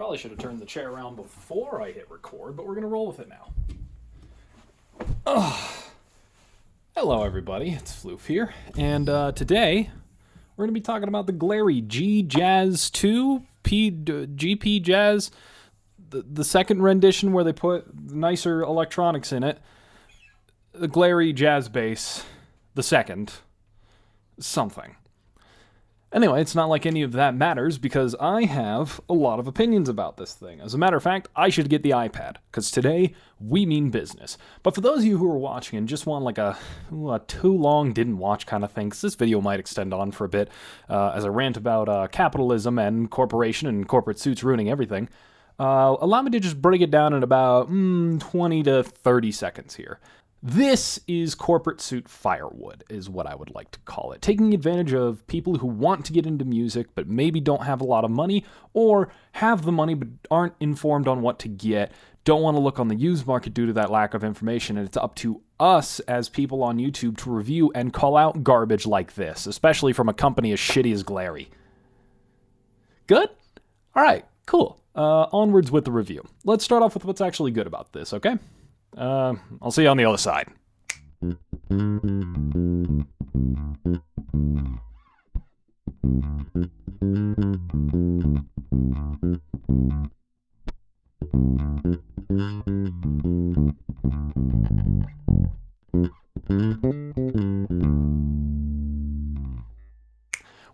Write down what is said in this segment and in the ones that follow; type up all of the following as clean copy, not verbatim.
Probably should have turned the chair around before I hit record, but we're going to roll with it now. Hello, everybody. It's Floof here. And today, we're going to be talking about the Glarry GJazz 2, GJazz, the second rendition where they put nicer electronics in it. The Glarry Jazz Bass, the second. Something. Anyway, it's not like any of that matters because I have a lot of opinions about this thing. As a matter of fact, I should get the iPad, because today we mean business. But for those of you who are watching and just want like a too long didn't watch kind of thing, because this video might extend on for a bit as I rant about capitalism and corporation and corporate suits ruining everything, allow me to just break it down in about 20 to 30 seconds here. This is corporate suit firewood, is what I would like to call it. Taking advantage of people who want to get into music but maybe don't have a lot of money, or have the money but aren't informed on what to get, don't want to look on the used market due to that lack of information, and it's up to us as people on YouTube to review and call out garbage like this, especially from a company as shitty as Glarry. Good? Alright, cool. Onwards with the review. Let's start off with what's actually good about this, okay? I'll see you on the other side.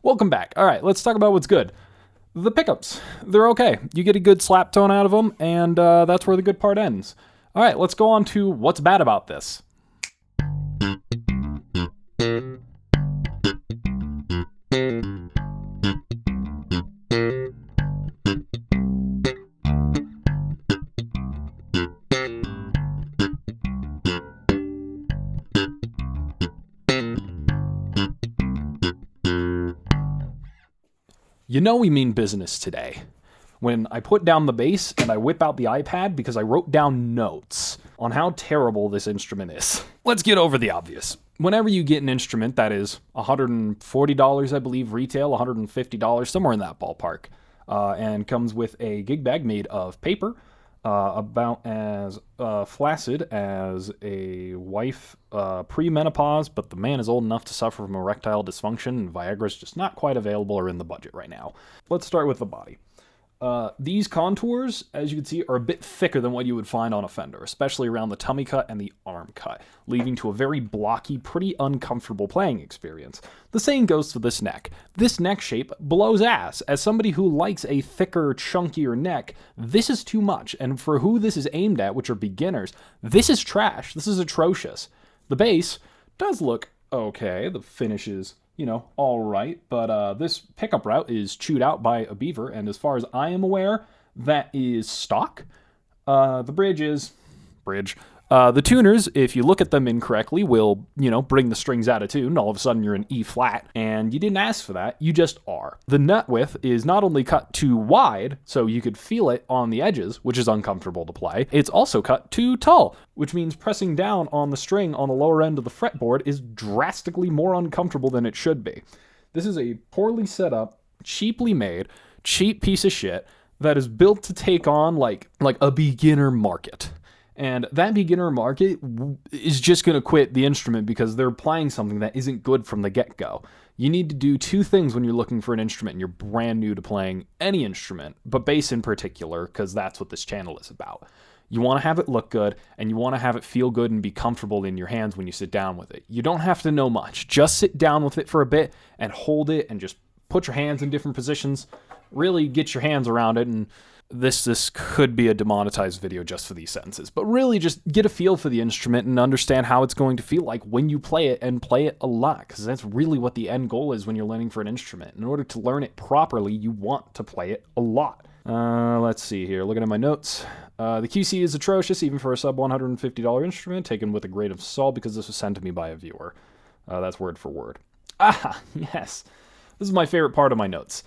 Welcome back. All right, let's talk about what's good. The pickups. They're okay. You get a good slap tone out of them, and that's where the good part ends. All right, let's go on to what's bad about this. You know we mean business today. When I put down the bass and I whip out the iPad because I wrote down notes on how terrible this instrument is. Let's get over the obvious. Whenever you get an instrument that is $140, I believe, retail, $150, somewhere in that ballpark, and comes with a gig bag made of paper, about as flaccid as a wife pre-menopause, but the man is old enough to suffer from erectile dysfunction, and Viagra's just not quite available or in the budget right now. Let's start with the body. These contours, as you can see, are a bit thicker than what you would find on a Fender, especially around the tummy cut and the arm cut, leading to a very blocky, pretty uncomfortable playing experience. The same goes for this neck. This neck shape blows ass. As somebody who likes a thicker, chunkier neck, this is too much, and for who this is aimed at, which are beginners, this is trash. This is atrocious. The bass does look okay. The finish is, all right, but this pickup route is chewed out by a beaver, and as far as I am aware, that is stock. The bridge is bridge. The tuners, if you look at them incorrectly, will, bring the strings out of tune. All of a sudden you're in E flat, and you didn't ask for that, you just are. The nut width is not only cut too wide, so you could feel it on the edges, which is uncomfortable to play, it's also cut too tall, which means pressing down on the string on the lower end of the fretboard is drastically more uncomfortable than it should be. This is a poorly set up, cheaply made, cheap piece of shit that is built to take on like a beginner market. And that beginner market is just going to quit the instrument because they're playing something that isn't good from the get-go. You need to do two things when you're looking for an instrument and you're brand new to playing any instrument, but bass in particular, because that's what this channel is about. You want to have it look good, and you want to have it feel good and be comfortable in your hands when you sit down with it. You don't have to know much. Just sit down with it for a bit and hold it and just put your hands in different positions. Really get your hands around it, and this could be a demonetized video just for these sentences, but really just get a feel for the instrument and understand how it's going to feel like when you play it, and play it a lot, because that's really what the end goal is when you're learning for an instrument. In order to learn it properly, you want to play it a lot. Let's see here, looking at my notes. The QC is atrocious, even for a sub $150 instrument, taken with a grain of salt because this was sent to me by a viewer. That's word for word. Ah, yes. This is my favorite part of my notes.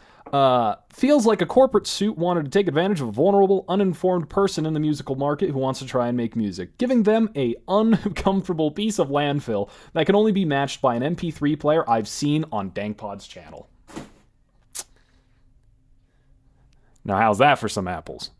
Feels like a corporate suit wanted to take advantage of a vulnerable, uninformed person in the musical market who wants to try and make music, giving them a uncomfortable piece of landfill that can only be matched by an MP3 player I've seen on DankPod's channel. Now how's that for some apples?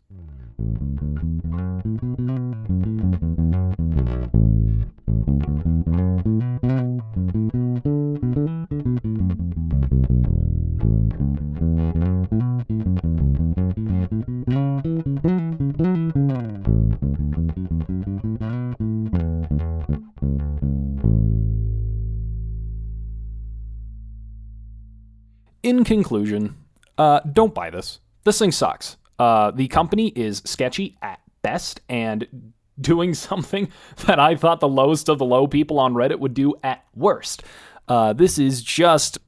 In conclusion, don't buy this. This thing sucks. The company is sketchy at best and doing something that I thought the lowest of the low people on Reddit would do at worst. This is just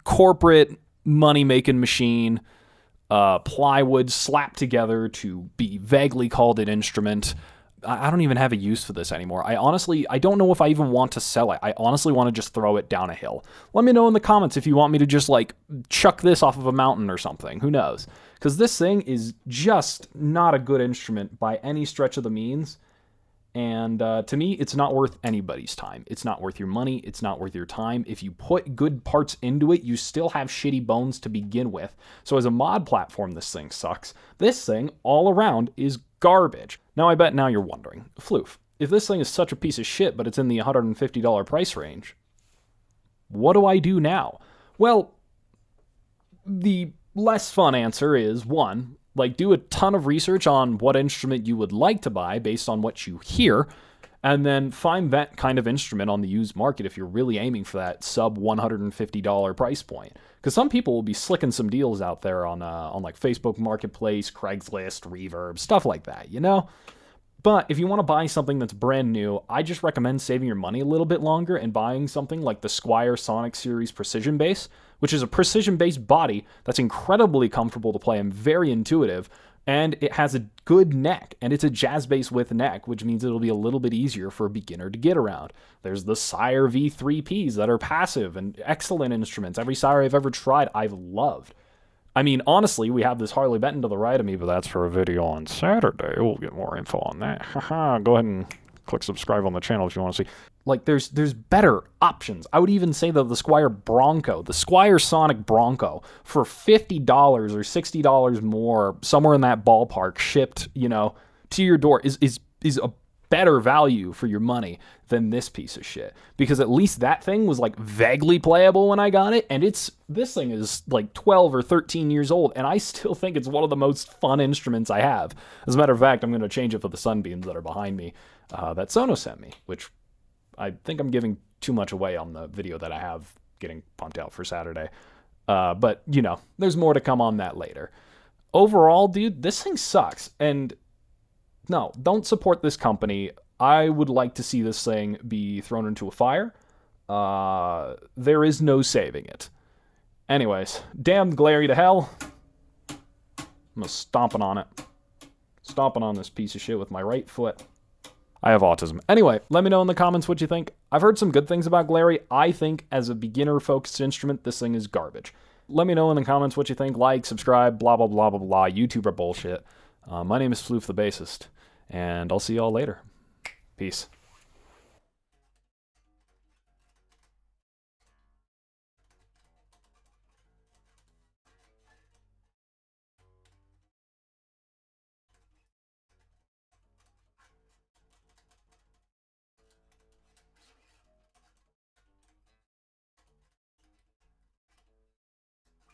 corporate money-making machine, plywood slapped together to be vaguely called an instrument. I don't even have a use for this anymore. I don't know if I even want to sell it. I honestly want to just throw it down a hill. Let me know in the comments if you want me to just like chuck this off of a mountain or something. Who knows? Because this thing is just not a good instrument by any stretch of the means. And to me, it's not worth anybody's time. It's not worth your money. It's not worth your time. If you put good parts into it, you still have shitty bones to begin with. So as a mod platform, this thing sucks. This thing, all around, is garbage. Now, I bet now you're wondering, Floof, if this thing is such a piece of shit, but it's in the $150 price range, what do I do now? Well, the less fun answer is, one, like, do a ton of research on what instrument you would like to buy based on what you hear, and then find that kind of instrument on the used market if you're really aiming for that sub $150 price point. Because some people will be slicking some deals out there on like Facebook Marketplace, Craigslist, Reverb, stuff like that, you know? But if you want to buy something that's brand new, I just recommend saving your money a little bit longer and buying something like the Squier Sonic Series Precision Bass, which is a precision bass body that's incredibly comfortable to play and very intuitive, and it has a good neck, and it's a jazz bass with neck, which means it'll be a little bit easier for a beginner to get around. There's the Sire V3Ps that are passive and excellent instruments. Every Sire I've ever tried, I've loved. I mean, honestly, we have this Harley Benton to the right of me, but that's for a video on Saturday. We'll get more info on that. Go ahead and click subscribe on the channel if you want to see. Like, there's better options. I would even say that the Squier Bronco, the Squier Sonic Bronco, for $50 or $60 more, somewhere in that ballpark, shipped, you know, to your door, is a better value for your money than this piece of shit. Because at least that thing was like vaguely playable when I got it, and this thing is like 12 or 13 years old, and I still think it's one of the most fun instruments I have. As a matter of fact, I'm going to change it for the Sunbeams that are behind me that Sonos sent me, which I think I'm giving too much away on the video that I have getting pumped out for Saturday. But, you know, there's more to come on that later. Overall, dude, this thing sucks, and no, don't support this company. I would like to see this thing be thrown into a fire. There is no saving it. Anyways, damn Glarry to hell. I'm stomping on it. Stomping on this piece of shit with my right foot. I have autism. Anyway, let me know in the comments what you think. I've heard some good things about Glarry. I think as a beginner-focused instrument, this thing is garbage. Let me know in the comments what you think. Like, subscribe, blah, blah, blah, blah, blah. YouTuber bullshit. My name is Floof the Bassist, and I'll see y'all later. Peace.